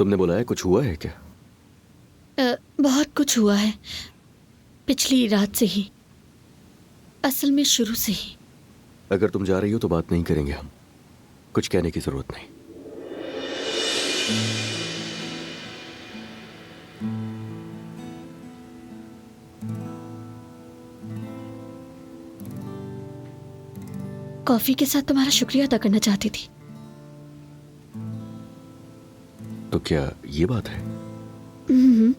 तुमने बुलाया, कुछ हुआ है क्या? बहुत कुछ हुआ है, पिछली रात से ही, असल में शुरू से ही। अगर तुम जा रही हो तो बात नहीं करेंगे हम, कुछ कहने की जरूरत नहीं। कॉफी के साथ तुम्हारा शुक्रिया अदा करना चाहती थी। तो क्या ये बात है? हम्म।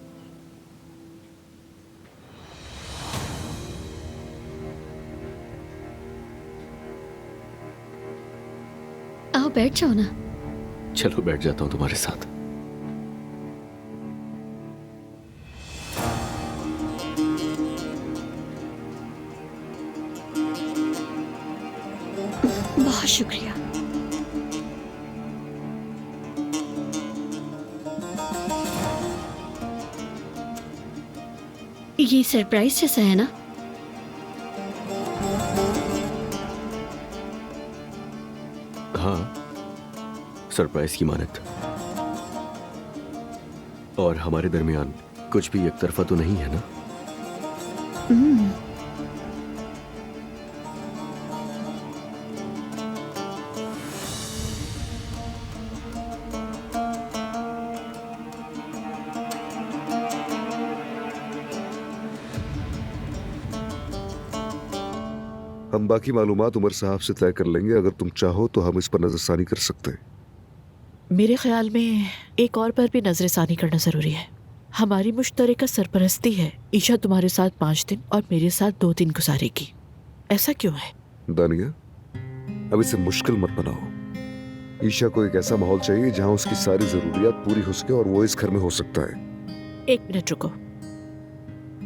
आओ बैठ जाओ ना। चलो बैठ जाता हूं तुम्हारे साथ। बहुत शुक्रिया। ये सरप्राइज जैसा है ना? हाँ, सरप्राइज की मानत। और हमारे दरमियान कुछ भी एक तरफा तो नहीं है ना? हम बाकी मालूमात उमर साहब से तय कर लेंगे। अगर तुम चाहो तो हम इस पर नजरसानी कर सकते हैं। मेरे ख्याल में एक और पर भी नजरसानी करना जरूरी है। हमारी मुश्तरका सरपरस्ती है। ईशा तुम्हारे साथ 5 दिन और मेरे साथ 2 दिन गुजारेगी। ऐसा क्यों है? दानिया, अब इसे मुश्किल मत बनाओ। ईशा को एक ऐसा माहौल चाहिए जहां उसकी सारी जरूरियात पूरी हो सके, और वो इस घर में हो सकता है। 1 मिनट रुको।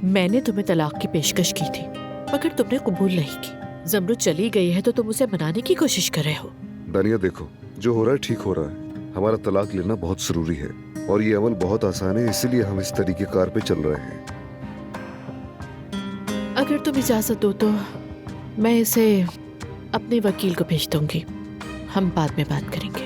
मैंने तुम्हें तलाक की पेशकश की थी मगर तुमने कबूल नहीं की। जमरुद चली गई है तो तुम उसे मनाने की कोशिश कर रहे हो। दानिया देखो, जो हो रहा है ठीक हो रहा है। हमारा तलाक लेना बहुत जरूरी है और ये अमल बहुत आसान है, इसीलिए हम इस तरीके कार पे चल रहे हैं। अगर तुम इजाजत दो तो मैं इसे अपने वकील को भेज दूंगी। हम बाद में बात करेंगे।